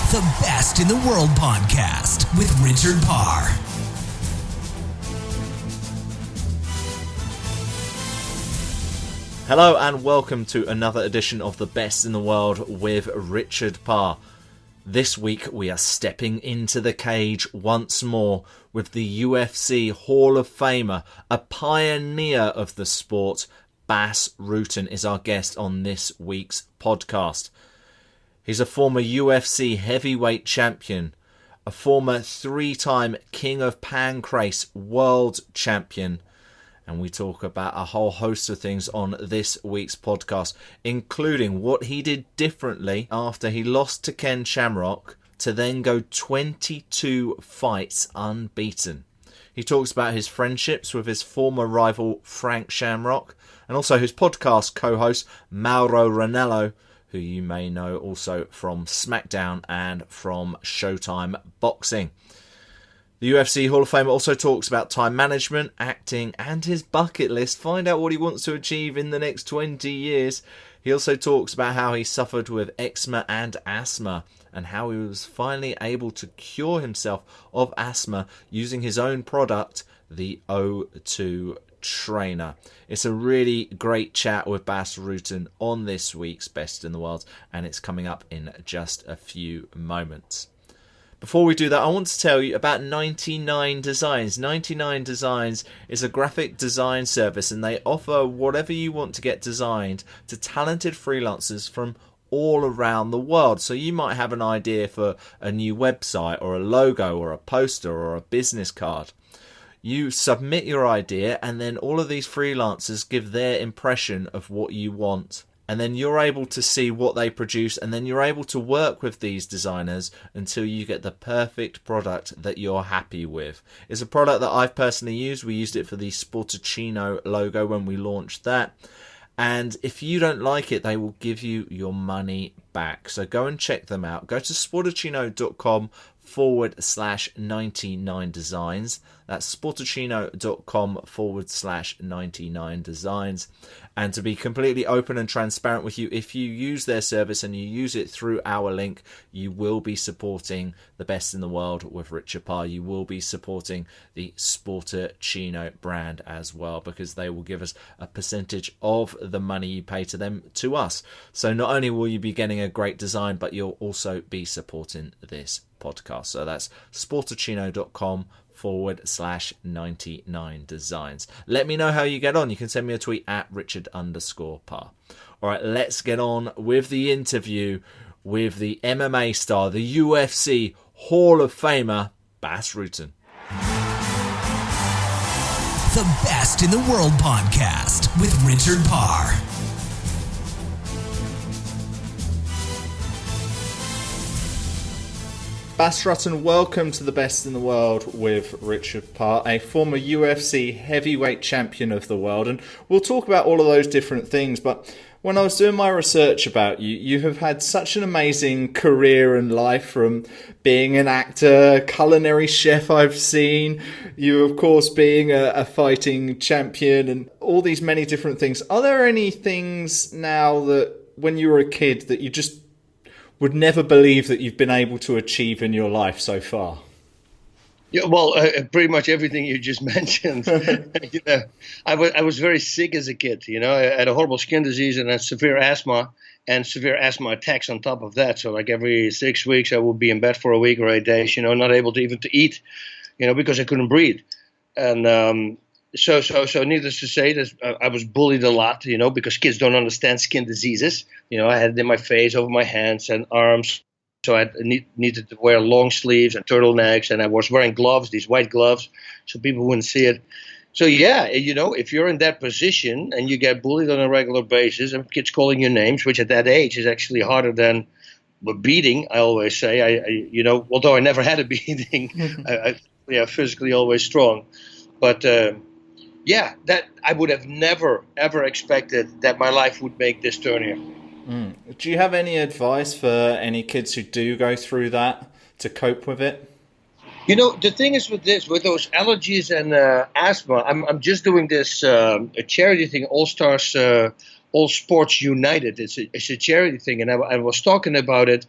The Best in the World podcast with Richard Parr. Hello and welcome to another edition of The Best in the World with Richard Parr. This week we are stepping into the cage once more with the UFC Hall of Famer, a pioneer of the sport. Bas Rutten is our guest on this week's podcast. He's a former UFC heavyweight champion, a former three-time King of Pancrase world champion, and we talk about a whole host of things on this week's podcast, including what he did differently after he lost to Ken Shamrock to then go 22 fights unbeaten. He talks about his friendships with his former rival Frank Shamrock, and also his podcast co-host Mauro Ranallo, who you may know also from SmackDown and from Showtime Boxing. The UFC Hall of Famer also talks about time management, acting, and his bucket list. Find out what he wants to achieve in the next 20 years. He also talks about how he suffered with eczema and asthma, and how he was finally able to cure himself of asthma using his own product, the O2 Trainer. It's a really great chat with Bas Rutten on this week's Best in the World, and it's coming up in just a few moments. Before we do that, I want to tell you about 99 Designs. 99 Designs is a graphic design service, and they offer whatever you want to get designed to talented freelancers from all around the world. So you might have an idea for a new website or a logo or a poster or a business card. You submit your idea, and then all of these freelancers give their impression of what you want. And then you're able to see what they produce, and then you're able to work with these designers until you get the perfect product that you're happy with. It's a product that I've personally used. We used it for the Sportacino logo when we launched that. And if you don't like it, they will give you your money back. So go and check them out. Go to sportacino.com/99 designs. That's sportacino.com/99 designs. And to be completely open and transparent with you, if you use their service and you use it through our link, you will be supporting the Best in the World with Richard Parr. You will be supporting the Sportacino brand as well, because they will give us a percentage of the money you pay to them to us. So not only will you be getting a great design, but you'll also be supporting this podcast. So that's sportacino.com/99 designs. Let me know how you get on. You can send me a tweet at Richard_Parr. All right, let's get on with the interview with the MMA star, the UFC Hall of Famer, Bas Rutten. The Best in the World podcast with Richard Parr. Bas Rutten, welcome to the Best in the World with Richard Parr, a former UFC heavyweight champion of the world, and we'll talk about all of those different things. But when I was doing my research about you, you have had such an amazing career and life, from being an actor, culinary chef I've seen, you of course being a fighting champion, and all these many different things. Are there any things now that when you were a kid that you just would never believe that you've been able to achieve in your life so far? Yeah, well, pretty much everything you just mentioned. I was very sick as a kid. I had a horrible skin disease and had severe asthma attacks on top of that. So like every 6 weeks, I would be in bed for a week or 8 days. Not able to even to eat, because I couldn't breathe. And so needless to say, that I was bullied a lot, because kids don't understand skin diseases. I had it in my face, over my hands and arms. So I needed to wear long sleeves and turtlenecks, and I was wearing gloves, these white gloves, so people wouldn't see it. So yeah, if you're in that position and you get bullied on a regular basis and kids calling you names, which at that age is actually harder than a beating, I always say. Although I never had a beating, I physically always strong. But that I would have never, ever expected that my life would make this turn here. Do you have any advice for any kids who do go through that to cope with it? The thing is with those allergies and asthma, I'm just doing this a charity thing, All Stars, All Sports United. It's a charity thing, and I was talking about it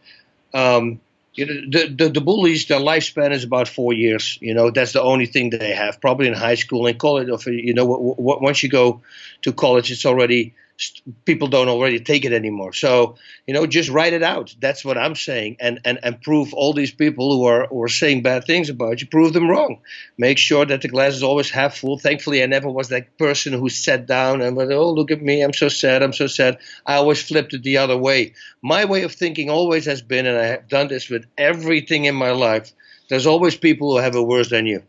The bullies, their lifespan is about 4 years. That's the only thing they have. Probably in high school and college, once you go to college, it's already people don't already take it anymore. So just write it out. That's what I'm saying, and prove all these people who are saying bad things about you, prove them wrong. Make sure that the glass is always half full. Thankfully, I never was that person who sat down and went, "Oh, look at me, I'm so sad, I'm so sad." I always flipped it the other way. My way of thinking always has been, and I have done this with everything in my life, there's always people who have it worse than you.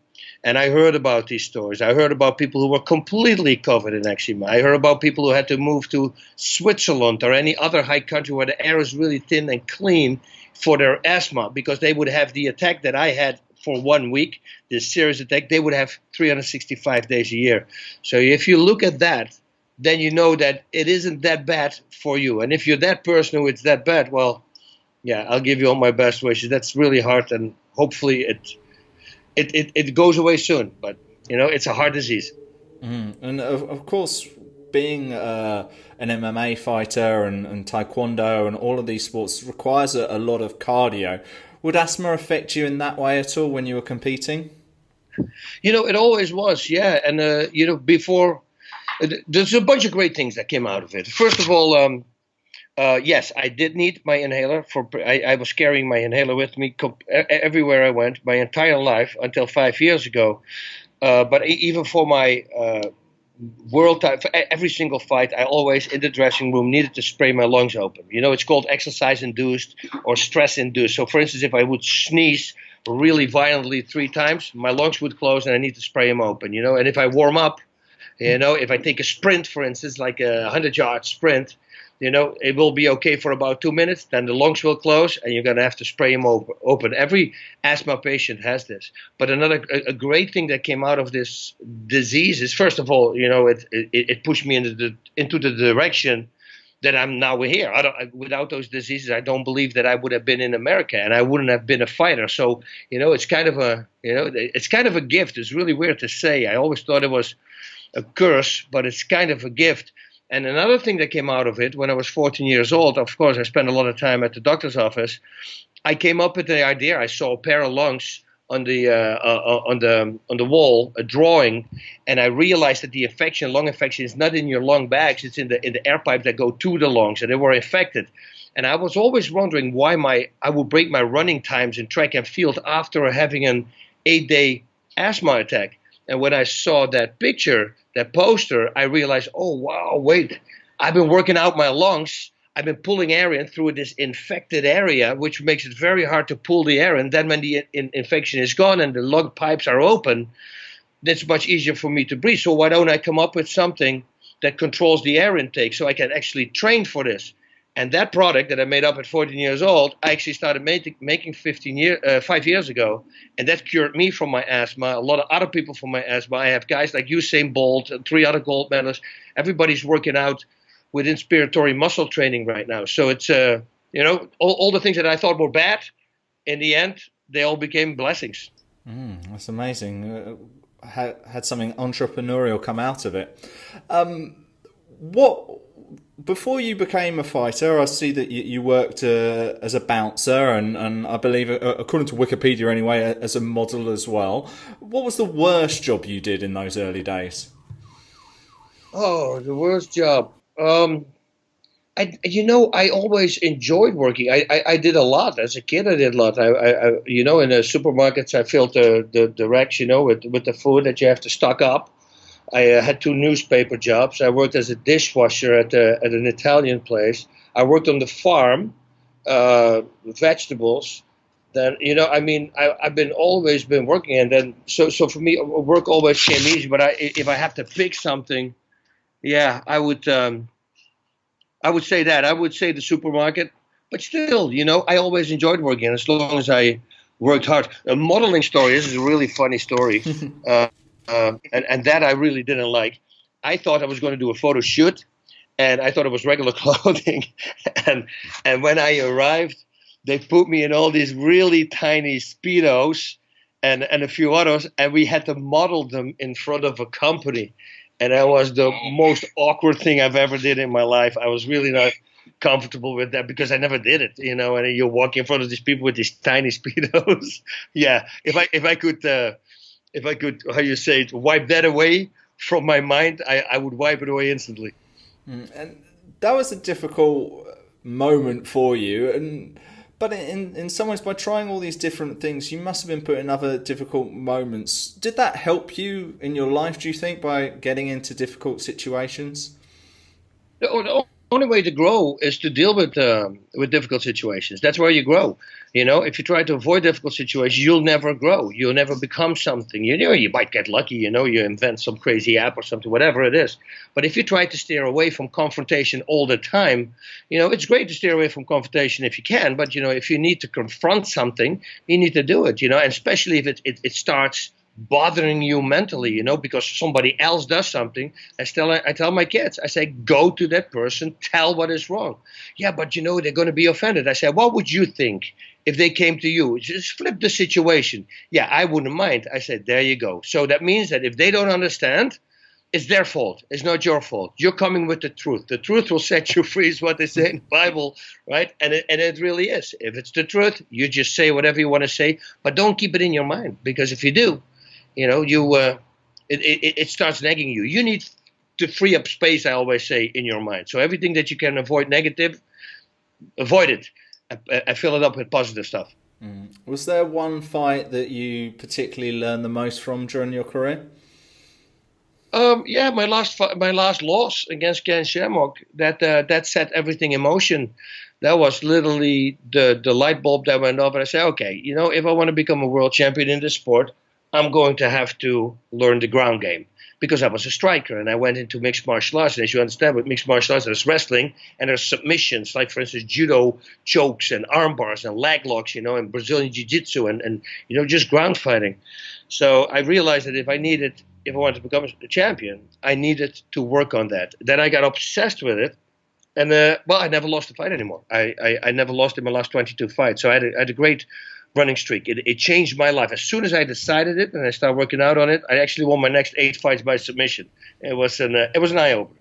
And I heard about these stories. I heard about people who were completely covered in eczema. I heard about people who had to move to Switzerland or any other high country where the air is really thin and clean for their asthma, because they would have the attack that I had for 1 week, this serious attack. They would have 365 days a year. So if you look at that, then you know that it isn't that bad for you. And if you're that person who it's that bad, well, yeah, I'll give you all my best wishes. That's really hard, and hopefully it goes away soon. But it's a hard disease. And of course, being an MMA fighter and taekwondo and all of these sports requires a lot of cardio. Would asthma affect you in that way at all when you were competing? It always was, yeah. And before, there's a bunch of great things that came out of it. First of all, yes, I did need my inhaler. I was carrying my inhaler with me everywhere I went my entire life until 5 years ago. But even for my world time, for every single fight, I always in the dressing room needed to spray my lungs open. It's called exercise induced or stress induced. So, for instance, if I would sneeze really violently 3 times, my lungs would close and I need to spray them open. And if I warm up, if I take a sprint, for instance, like a 100-yard sprint, it will be okay for about 2 minutes. Then the lungs will close, and you're going to have to spray them open. Every asthma patient has this. But a great thing that came out of this disease is, first of all, it pushed me into the direction that I'm now here. Without those diseases, I don't believe that I would have been in America, and I wouldn't have been a fighter. So, it's kind of a gift. It's really weird to say. I always thought it was a curse, but it's kind of a gift. And another thing that came out of it, when I was 14 years old, of course, I spent a lot of time at the doctor's office. I came up with the idea. I saw a pair of lungs on the wall, a drawing, and I realized that the lung infection, is not in your lung bags; it's in the air pipe that go to the lungs, and they were infected. And I was always wondering why I would break my running times in track and field after having an 8-day asthma attack. And when I saw that picture, that poster, I realized, oh, wow, wait, I've been working out my lungs. I've been pulling air in through this infected area, which makes it very hard to pull the air. And then when the infection is gone and the lung pipes are open, it's much easier for me to breathe. So why don't I come up with something that controls the air intake so I can actually train for this? And that product that I made up at 14 years old, I actually started making 5 years ago. And that cured me from my asthma, a lot of other people from my asthma. I have guys like Usain Bolt and 3 other gold medalists. Everybody's working out with inspiratory muscle training right now. So it's, all the things that I thought were bad, in the end, they all became blessings. That's amazing. Had something entrepreneurial come out of it. Before you became a fighter, I see that you worked as a bouncer and I believe, according to Wikipedia anyway, as a model as well. What was the worst job you did in those early days? Oh, the worst job. I always enjoyed working. I did a lot as a kid. I did a lot. In the supermarkets, I filled the racks, with the food that you have to stock up. I had 2 newspaper jobs. I worked as a dishwasher at an Italian place. I worked on the farm, vegetables. Then I've always been working, and then so for me, work always came easy. But if I have to pick something, yeah, I would say that. I would say the supermarket. But still, I always enjoyed working, as long as I worked hard. A modeling story. This is a really funny story. And that I really didn't like. I thought I was going to do a photo shoot, and I thought it was regular clothing. and when I arrived, they put me in all these really tiny Speedos and a few others, and we had to model them in front of a company. And that was the most awkward thing I've ever did in my life. I was really not. comfortable with that because I never did it, you know. And you walk in front of these people with these tiny speedos. Yeah, if I could, how you say it, wipe that away from my mind, I would wipe it away instantly. And that was a difficult moment for you, but in some ways, by trying all these different things, you must have been put in other difficult moments. Did that help you in your life, do you think, by getting into difficult situations? The only way to grow is to deal with difficult situations. That's where you grow. You know, if you try to avoid difficult situations, you'll never grow. You'll never become something. You know, you might get lucky. You know, you invent some crazy app or something, whatever it is. But if you try to steer away from confrontation all the time, you know, it's great to steer away from confrontation if you can. But you know, if you need to confront something, you need to do it. You know, and especially if it starts bothering you mentally, you know, because somebody else does something. I tell my kids, I say, go to that person, tell what is wrong. Yeah, but you know, they're going to be offended. I say, what would you think if they came to you? Just flip the situation. Yeah, I wouldn't mind. I said, there you go. So that means that if they don't understand, it's their fault. It's not your fault. You're coming with the truth. The truth will set you free is what they say in the Bible, right? And it really is. If it's the truth, you just say whatever you want to say, but don't keep it in your mind, because if you do, you know, it starts nagging you. You need to free up space, I always say, in your mind. So everything that you can avoid negative, avoid it. I fill it up with positive stuff. Was there one fight that you particularly learned the most from during your career? Yeah, my last loss against Ken Shamrock, that set everything in motion. That was literally the light bulb that went off, and I said, okay, you know, if I want to become a world champion in this sport, I'm going to have to learn the ground game, because I was a striker and I went into mixed martial arts. And as you understand, with mixed martial arts, there's wrestling and there's submissions, like, for instance, judo chokes and arm bars and leg locks, you know, and Brazilian jiu-jitsu and you know, just ground fighting. So I realized that if I wanted to become a champion, I needed to work on that. Then I got obsessed with it. And, I never lost a fight anymore. I never lost in my last 22 fights. So I had a great running streak. It changed my life. As soon as I decided it and I started working out on it, I actually won my next 8 fights by submission. It was an eye opener.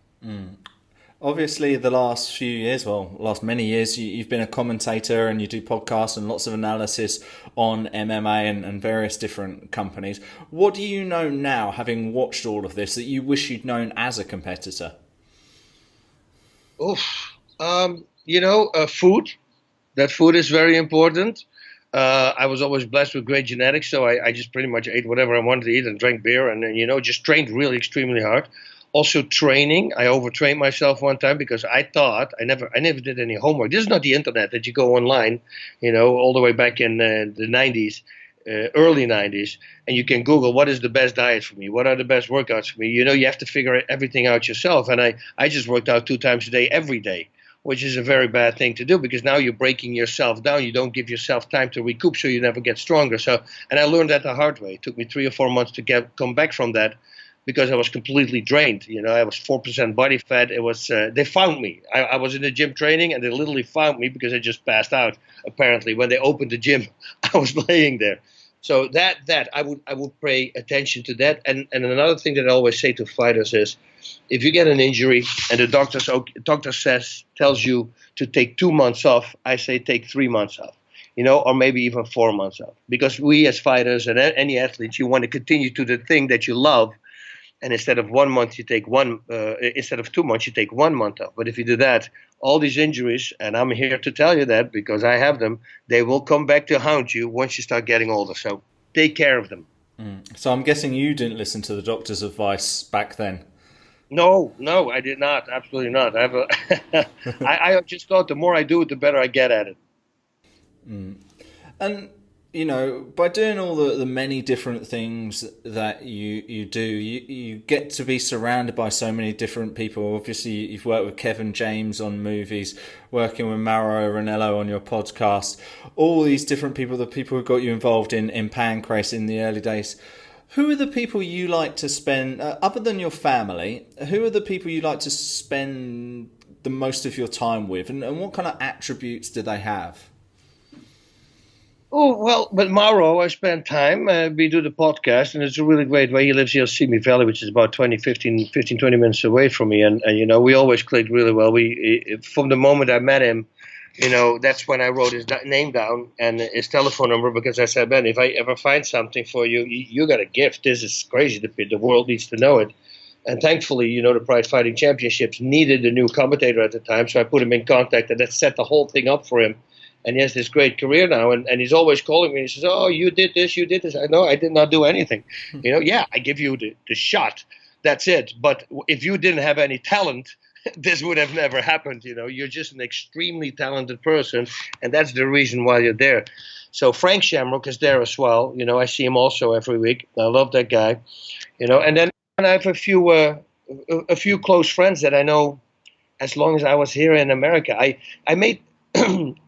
Obviously, the last few years, last many years, you've been a commentator and you do podcasts and lots of analysis on MMA and various different companies. What do you know now, having watched all of this, that you wish you'd known as a competitor? Food. That food is very important. I was always blessed with great genetics, so I just pretty much ate whatever I wanted to eat and drank beer and, you know, just trained really extremely hard. Also training. I overtrained myself one time because I thought I never did any homework. This is not the internet that you go online, you know, all the way back in the 90s, early 90s, and you can Google what is the best diet for me, what are the best workouts for me. You know, you have to figure everything out yourself. And I just worked out 2 times a day every day, which is a very bad thing to do, because now you're breaking yourself down. You don't give yourself time to recoup, so you never get stronger. So, and I learned that the hard way. It took me 3 or 4 months to come back from that, because I was completely drained. You know, I was 4% body fat. It was they found me. I was in the gym training, and they literally found me because I just passed out. Apparently, when they opened the gym, I was laying there. So that I would pay attention to that. And another thing that I always say to fighters is, if you get an injury and the doctor tells you to take 2 months off, I say take 3 months off, you know, or maybe even 4 months off. Because we as fighters and any athletes, you want to continue to the thing that you love. And instead of 1 month, you take instead of 2 months, you take 1 month off. But if you do that, all these injuries, and I'm here to tell you that because I have them, they will come back to haunt you once you start getting older. So take care of them. So I'm guessing you didn't listen to the doctor's advice back then. No, I did not. Absolutely not. I just thought the more I do it, the better I get at it. And, you know, by doing all the many different things that you do, you get to be surrounded by so many different people. Obviously, you've worked with Kevin James on movies, working with Mauro Ranello on your podcast, all these different people, the people who got you involved in Pancrase in the early days. Who are the people you like to spend, other than your family, who are the people you like to spend the most of your time with, and what kind of attributes do they have? Oh, well, with Mauro, I spend time. We do the podcast, and it's a really great way. He lives here in Simi Valley, which is about 20 minutes away from me. And we always clicked really well. From the moment I met him, that's when I wrote his name down and his telephone number, because I said, man, if I ever find something for you, you got a gift. This is crazy. The world needs to know it. And thankfully, the Pride Fighting Championships needed a new commentator at the time, so I put him in contact, and that set the whole thing up for him. And he has this great career now, and he's always calling me. He says, "Oh, you did this, you did this." I know I did not do anything. Yeah, I give you the shot. That's it. But if you didn't have any talent, this would have never happened. You're just an extremely talented person, and that's the reason why you're there. So Frank Shamrock is there as well. I see him also every week. I love that guy. And then I have a few close friends that I know as long as I was here in America. I made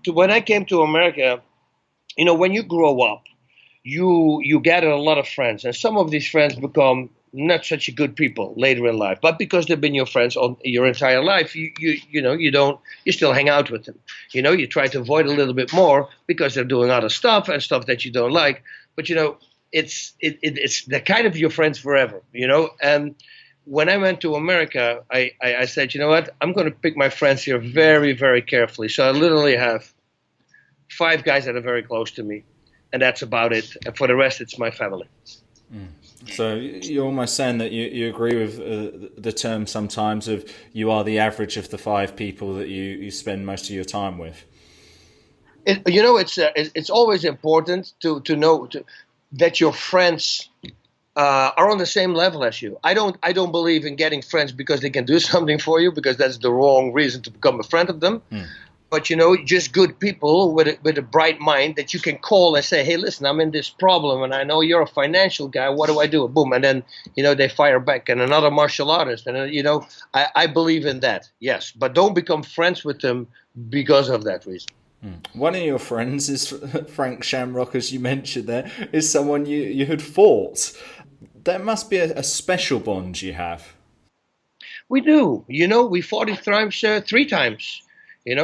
when I came to America, when you grow up, you gather a lot of friends, and some of these friends become not such good people later in life. But because they've been your friends on your entire life, you still hang out with them. You try to avoid a little bit more because they're doing other stuff and stuff that you don't like. But it's they're kind of your friends forever. And when I went to America, I said, you know what, I'm going to pick my friends here very, very carefully. So I literally have 5 guys that are very close to me, and that's about it. And for the rest, it's my family. So you're almost saying that you agree with the term sometimes of you are the average of the 5 people that you spend most of your time with. It's always important to know that your friends are on the same level as you. I don't believe in getting friends because they can do something for you, because that's the wrong reason to become a friend of them. But just good people with a bright mind that you can call and say, hey, listen, I'm in this problem, and I know you're a financial guy. What do I do? Boom, and then they fire back. And another martial artist, and I believe in that. Yes, but don't become friends with them because of that reason. One of your friends is Frank Shamrock, as you mentioned there, is someone you had fought. That must be a special bond you have. We do. We fought 3 times.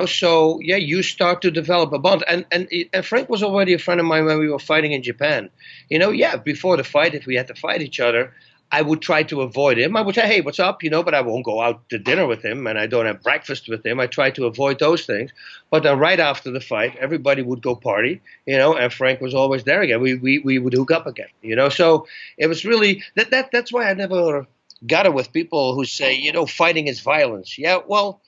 So yeah, you start to develop a bond. And Frank was already a friend of mine when we were fighting in Japan. Before the fight, if we had to fight each other, I would try to avoid him. I would say, hey, what's up? But I won't go out to dinner with him, and I don't have breakfast with him. I try to avoid those things. But then right after the fight, everybody would go party, and Frank was always there again. We would hook up again, So it was really that's why I never got it with people who say, fighting is violence. Yeah, well,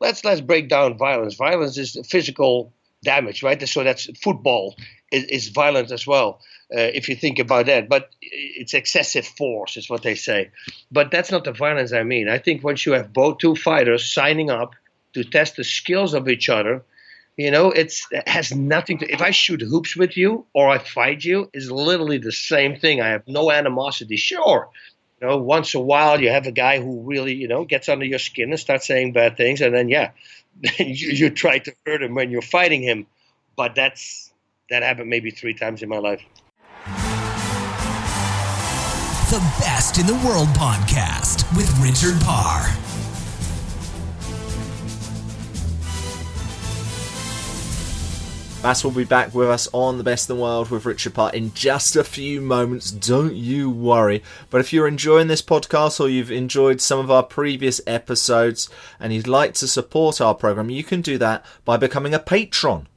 let's break down violence. Violence is physical damage, right? So that's football is violent as well. If you think about that, but it's excessive force is what they say. But that's not the violence I mean. I think once you have both 2 fighters signing up to test the skills of each other, it has nothing to. If I shoot hoops with you or I fight you, it's literally the same thing. I have no animosity. Sure, once in a while you have a guy who really gets under your skin and starts saying bad things, and then you try to hurt him when you're fighting him. But that happened maybe 3 times in my life. The Best in the World podcast with Richard Parr. Bass will be back with us on The Best in the World with Richard Parr in just a few moments. Don't you worry. But if you're enjoying this podcast or you've enjoyed some of our previous episodes and you'd like to support our program, you can do that by becoming a patron.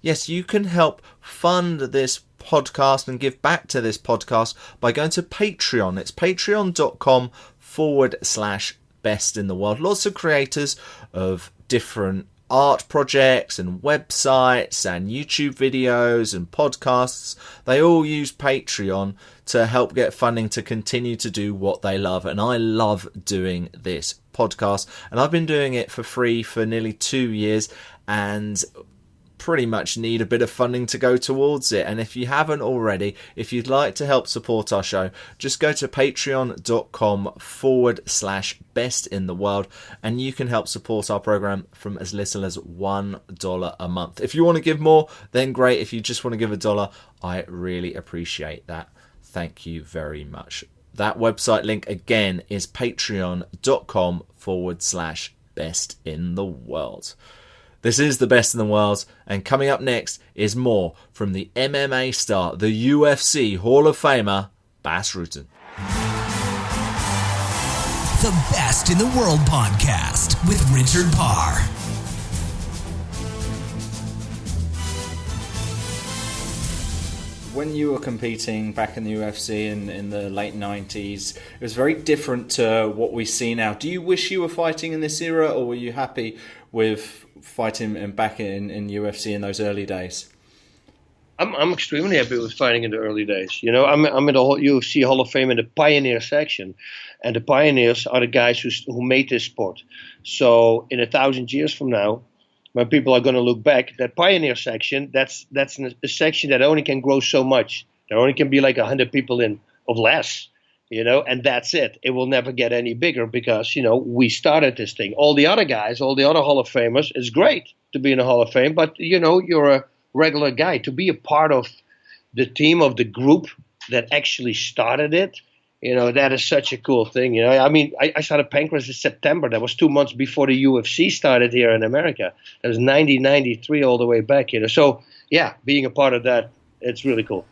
Yes, you can help fund this podcast and give back to this podcast by going to Patreon. It's patreon.com/best in the world. Lots of creators of different art projects and websites and YouTube videos and podcasts. They all use Patreon to help get funding to continue to do what they love. And I love doing this podcast. And I've been doing it for free for nearly 2 years and pretty much need a bit of funding to go towards it. And if you haven't already, if you'd like to help support our show, just go to patreon.com/best in the world and you can help support our program from as little as $1 a month. If you want to give more, then great. If you just want to give $1, I really appreciate that. Thank you very much. That website link again is patreon.com/best in the world. This is the best in the world, and coming up next is more from the MMA star, the UFC Hall of Famer, Bas Rutten. The Best in the World podcast with Richard Parr. When you were competing back in the UFC in the late 90s, it was very different to what we see now. Do you wish you were fighting in this era, or were you happy with fighting back in UFC in those early days? I'm extremely happy with fighting in the early days. You know, I'm in the UFC Hall of Fame in the pioneer section, and the pioneers are the guys who made this sport. So in 1,000 years from now, when people are going to look back, that pioneer section, that's a section that only can grow so much. There only can be like 100 people in of less, you know, and that's it. It will never get any bigger because, you know, we started this thing. All the other guys, all the other Hall of Famers, it's great to be in the Hall of Fame, but, you know, you're a regular guy. To be a part of the team, of the group that actually started it, you know, that is such a cool thing. You know, I mean, I started Pancrase in September. That was 2 months before the UFC started here in America. That was 1993 all the way back, you know. So, yeah, being a part of that, it's really cool.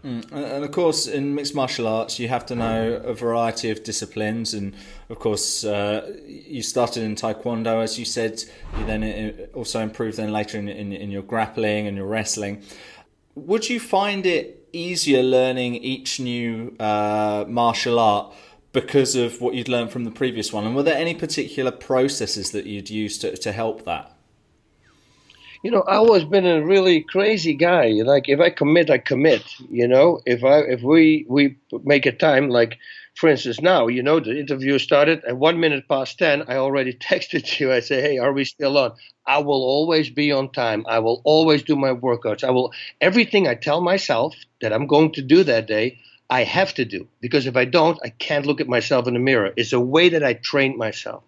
And of course, in mixed martial arts, you have to know a variety of disciplines. And of course, you started in Taekwondo, as you said. You then also improved then later in your grappling and your wrestling. Would you find it easier learning each new martial art because of what you'd learned from the previous one? And were there any particular processes that you'd use to help that? You know, I've always been a really crazy guy. Like, if I commit, I commit. You know, if we make a time, like, for instance, now, you know, the interview started at 1 minute past 10. I already texted you. I say, hey, are we still on? I will always be on time. I will always do my workouts. Everything I tell myself that I'm going to do that day, I have to do. Because if I don't, I can't look at myself in the mirror. It's a way that I trained myself.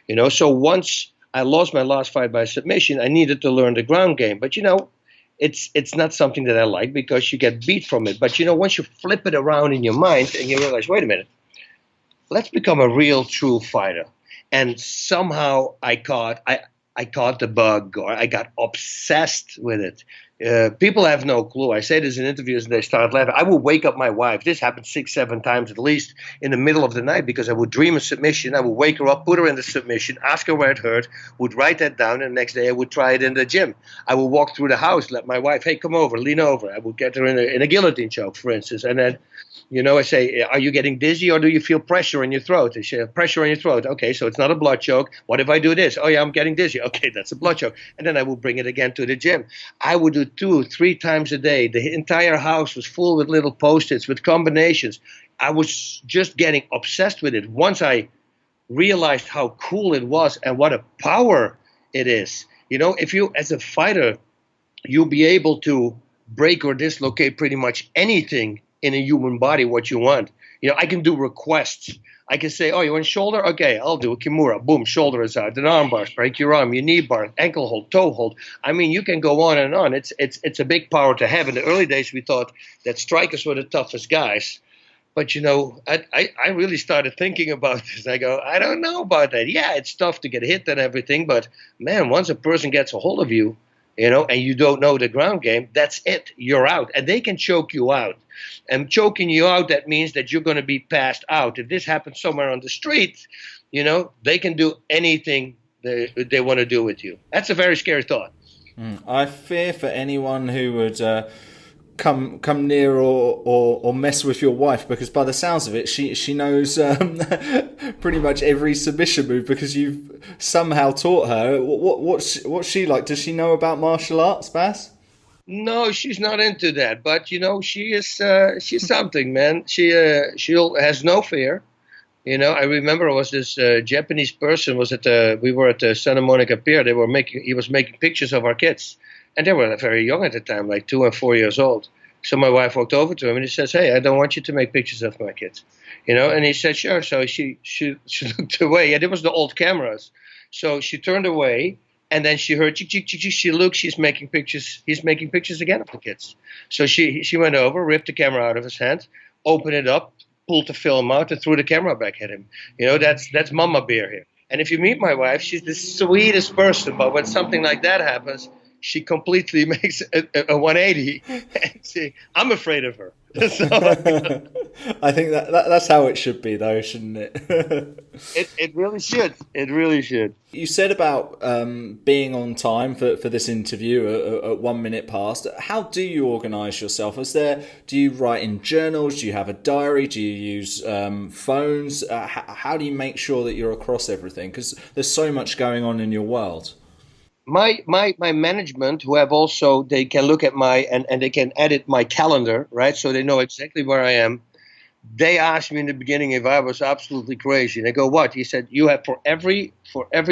You know, so once I lost my last fight by submission, I needed to learn the ground game. But, you know, it's not something that I like because you get beat from it. But, you know, once you flip it around in your mind and you realize, wait a minute, let's become a real, true fighter. And somehow I caught the bug, or I got obsessed with it. People have no clue. I say this in interviews and they start laughing. I would wake up my wife. This happened 6-7 times at least in the middle of the night because I would dream a submission. I would wake her up, put her in the submission, ask her where it hurt, would write that down, and the next day I would try it in the gym. I would walk through the house, let my wife, hey, come over, lean over. I would get her in a guillotine choke, for instance. And then, you know, I say, are you getting dizzy or do you feel pressure in your throat? They say, pressure in your throat. Okay, so it's not a blood choke. What if I do this? Oh, yeah, I'm getting dizzy. Okay, that's a blood choke. And then I would bring it again to the gym. I would do 2-3 times a day. The entire house was full with little Post-its, with combinations. I was just getting obsessed with it. Once I realized how cool it was and what a power it is. You know, if you, as a fighter, you'll be able to break or dislocate pretty much anything in a human body what you want. You know, I can do requests. I can say, oh, you want shoulder? Okay, I'll do a Kimura. Boom, shoulder is out. An arm bars, break your arm, your knee bar, ankle hold, toe hold. I mean, you can go on and on. It's a big power to have. In the early days, we thought that strikers were the toughest guys. But, you know, I really started thinking about this. I go, I don't know about that. Yeah, it's tough to get hit and everything. But, man, once a person gets a hold of you, you know, and you don't know the ground game, that's it. You're out. And they can choke you out. And choking you out, that means that you're going to be passed out. If this happens somewhere on the street, you know, they can do anything they want to do with you. That's a very scary thought. I fear for anyone who would come near or mess with your wife, because by the sounds of it, she knows pretty much every submission move because you've somehow taught her. What's she like? Does she know about martial arts, Bas? No, she's not into that. But, you know, she is. She's something, man. She has no fear. You know, I remember it was this Japanese person we were at the Santa Monica Pier. He was making pictures of our kids. And they were very young at the time, like 2 and 4 years old. So my wife walked over to him and he says, hey, I don't want you to make pictures of my kids. You know, and he said, sure. So she looked away. And it was the old cameras. So she turned away and then she heard, she looked, he's making pictures again of the kids. So she went over, ripped the camera out of his hand, opened it up, pulled the film out and threw the camera back at him. You know, that's Mama Bear here. And if you meet my wife, she's the sweetest person. But when something like that happens, she completely makes a 180. I'm afraid of her. So, I think that's how it should be, though, shouldn't it? it really should. It really should. You said about being on time for this interview at 1 minute past. How do you organise yourself? Do you write in journals? Do you have a diary? Do you use phones? How do you make sure that you're across everything? Because there's so much going on in your world. My management, who have also, they can look at and they can edit my calendar, right? So they know exactly where I am. They asked me in the beginning if I was absolutely crazy. And I go, what? He said, you have for every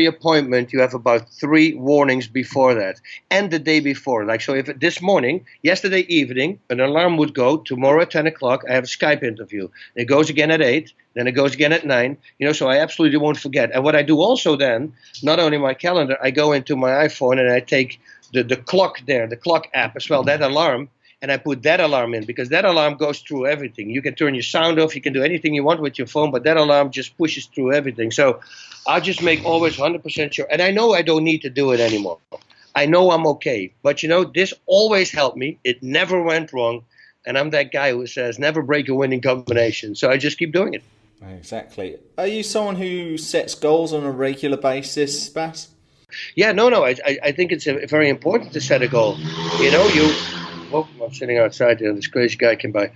appointment, you have about 3 warnings before that and the day before. Like, so if this morning, yesterday evening, an alarm would go, tomorrow at 10 o'clock, I have a Skype interview. It goes again at 8, then it goes again at 9, so I absolutely won't forget. And what I do also then, not only my calendar, I go into my iPhone and I take the clock there, the clock app as well, that alarm, and I put that alarm in because that alarm goes through everything. You can turn your sound off. You can do anything you want with your phone, but that alarm just pushes through everything. So I just make always 100% sure. And I know I don't need to do it anymore. I know I'm okay. But, this always helped me. It never went wrong. And I'm that guy who says never break a winning combination. So I just keep doing it. Exactly. Are you someone who sets goals on a regular basis, Bas? Yeah, no. I think it's very important to set a goal. I'm sitting outside here and this crazy guy came by.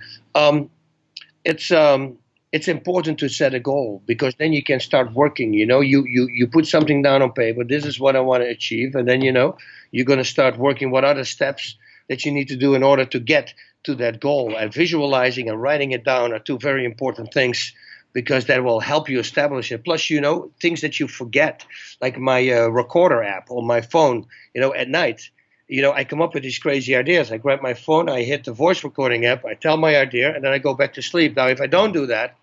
It's important to set a goal because then you can start working. You put something down on paper. This is what I want to achieve. And then, you're going to start working what are the steps that you need to do in order to get to that goal. And visualizing and writing it down are 2 very important things because that will help you establish it. Plus, things that you forget, like my recorder app on my phone, at night. I come up with these crazy ideas. I grab my phone, I hit the voice recording app, I tell my idea, and then I go back to sleep. Now, if I don't do that,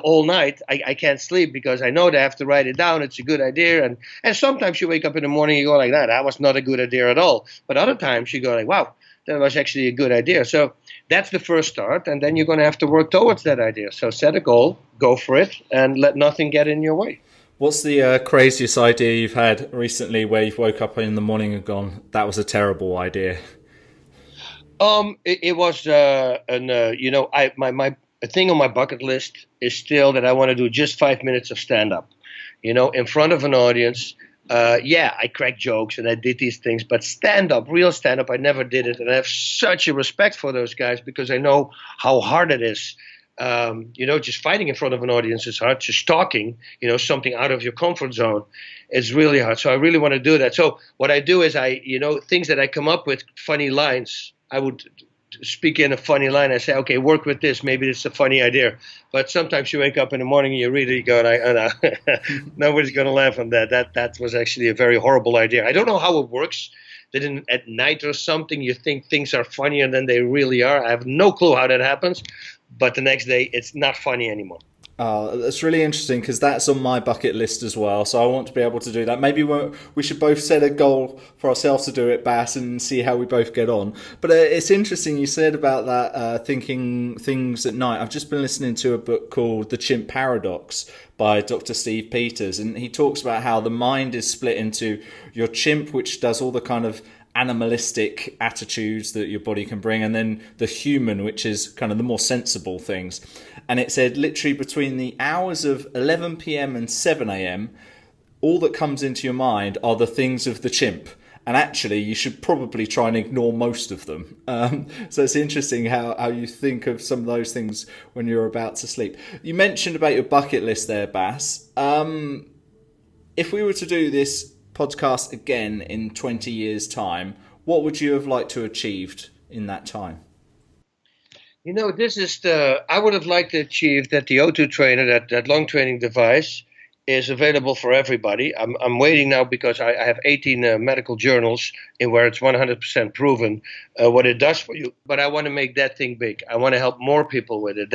all night, I can't sleep because I know that I have to write it down. It's a good idea. And sometimes you wake up in the morning, you go like that was not a good idea at all. But other times you go like, wow, that was actually a good idea. So that's the first start. And then you're going to have to work towards that idea. So set a goal, go for it, and let nothing get in your way. What's the craziest idea you've had recently where you've woke up in the morning and gone, that was a terrible idea? It was, my thing on my bucket list is still that I want to do just 5 minutes of stand-up, in front of an audience. I crack jokes and I did these things, but stand-up, real stand-up, I never did it. And I have such a respect for those guys because I know how hard it is. Just fighting in front of an audience is hard. Just talking, something out of your comfort zone is really hard. So I really want to do that. So what I do is things that I come up with, funny lines, I would speak in a funny line. I say, okay, work with this. Maybe it's a funny idea. But sometimes you wake up in the morning and you read it, you go, nobody's going to laugh on that. That was actually a very horrible idea. I don't know how it works. That at night or something, you think things are funnier than they really are. I have no clue how that happens. But the next day, it's not funny anymore. That's really interesting because that's on my bucket list as well. So I want to be able to do that. Maybe we should both set a goal for ourselves to do it, Bas, and see how we both get on. But it's interesting you said about that thinking things at night. I've just been listening to a book called The Chimp Paradox by Dr. Steve Peters. And he talks about how the mind is split into your chimp, which does all the kind of animalistic attitudes that your body can bring, and then the human, which is kind of the more sensible things. And it said literally between the hours of 11 p.m. and 7 a.m, all that comes into your mind are the things of the chimp. And actually, you should probably try and ignore most of them. So it's interesting how you think of some of those things when you're about to sleep. You mentioned about your bucket list there, Bas. If we were to do this podcast again in 20 years' time, what would you have liked to achieved in that time? This is I would have liked to achieve that the O2 trainer, that long training device, is available for everybody. I'm waiting now because I have 18 medical journals in where it's 100% proven what it does for you. But I want to make that thing big. I want to help more people with it.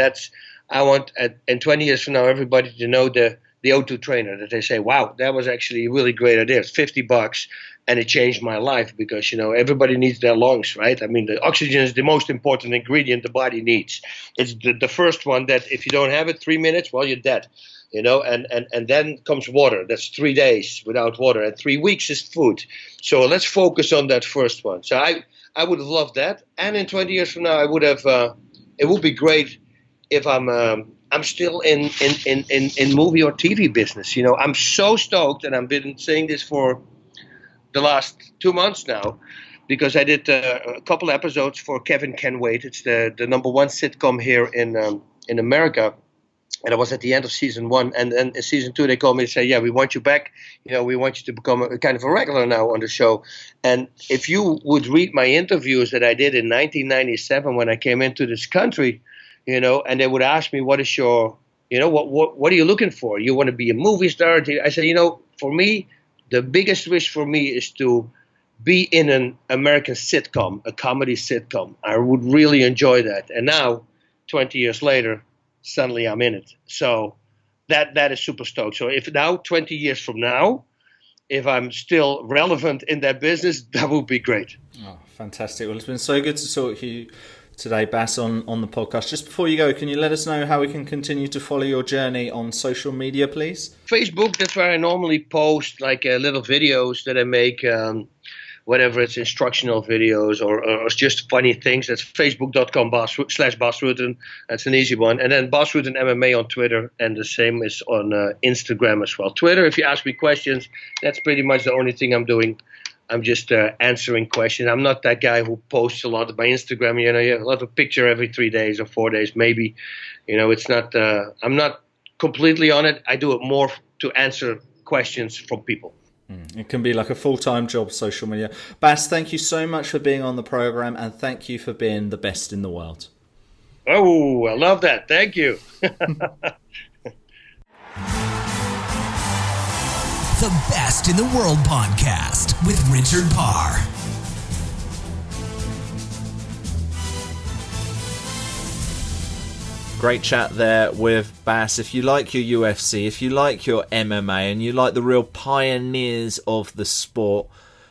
I want in 20 years from now everybody to know the O2 trainer, that they say, wow, that was actually a really great idea. It's $50 and it changed my life because, everybody needs their lungs, right? I mean, the oxygen is the most important ingredient the body needs. It's the first one that if you don't have it 3 minutes, well, you're dead. and then comes water. That's 3 days without water, and 3 weeks is food. So let's focus on that first one. So I would have loved that. And in 20 years from now, I would have. It would be great if I'm still in movie or TV business. I'm so stoked, and I've been saying this for the last 2 months now, because I did a couple episodes for Kevin Can Wait. It's the number one sitcom here in America. And I was at the end of season 1, and then in season 2 they called me and said, "Yeah, we want you back. We want you to become a kind of a regular now on the show." And if you would read my interviews that I did in 1997 when I came into this country, and they would ask me, "What is your, what are you looking for? You want to be a movie star?" I said, for me, the biggest wish for me is to be in an American sitcom, a comedy sitcom. I would really enjoy that. And now, 20 years later, suddenly I'm in it. So that is super stoked. So if now, 20 years from now, if I'm still relevant in that business, that would be great. Oh, fantastic. Well, it's been so good to talk to you today, Bas, on the podcast. Just before you go, can you let us know how we can continue to follow your journey on social media, please? Facebook, that's where I normally post like little videos that I make, whether it's instructional videos or just funny things. That's facebook.com/Bas Rutten. That's an easy one. And then Bas Rutten MMA on Twitter, and the same is on Instagram as well. Twitter, if you ask me questions, that's pretty much the only thing I'm doing. I'm just answering questions. I'm not that guy who posts a lot of my Instagram. You have a picture every 3 days or 4 days, maybe. It's not. I'm not completely on it. I do it more to answer questions from people. It can be like a full-time job, social media. Bas, thank you so much for being on the program, and thank you for being the best in the world. Oh, I love that. Thank you. The Best in the World podcast with Richard Parr. Great chat there with Bas. If you like your UFC, if you like your MMA, and you like the real pioneers of the sport,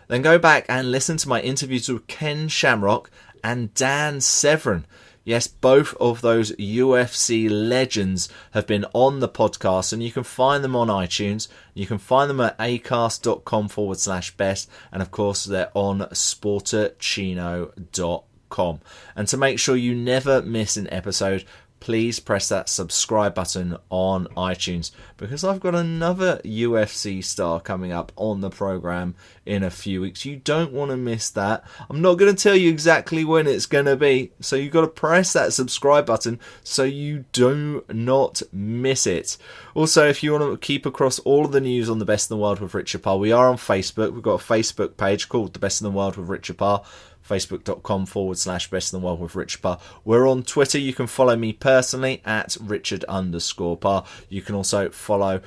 then go back and listen to my interviews with Ken Shamrock and Dan Severn. Yes, both of those UFC legends have been on the podcast, and you can find them on iTunes. You can find them at acast.com/best, and of course they're on sportachino.com. And to make sure you never miss an episode, please press that subscribe button on iTunes, because I've got another UFC star coming up on the program in a few weeks. You don't want to miss that. I'm not going to tell you exactly when it's going to be, so you've got to press that subscribe button so you do not miss it. Also, if you want to keep across all of the news on the Best in the World with Richard Parr, we are on Facebook. We've got a Facebook page called The Best in the World with Richard Parr. Facebook.com/Best in the World with Richard Parr. We're on Twitter. You can follow me personally at Richard_Parr. You can also follow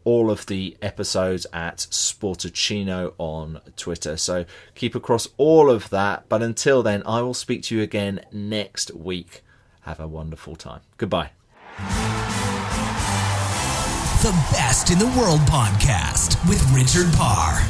all of the episodes at Sportachino on Twitter. So keep across all of that. But until then, I will speak to you again next week. Have a wonderful time. Goodbye. The Best in the World podcast with Richard Parr.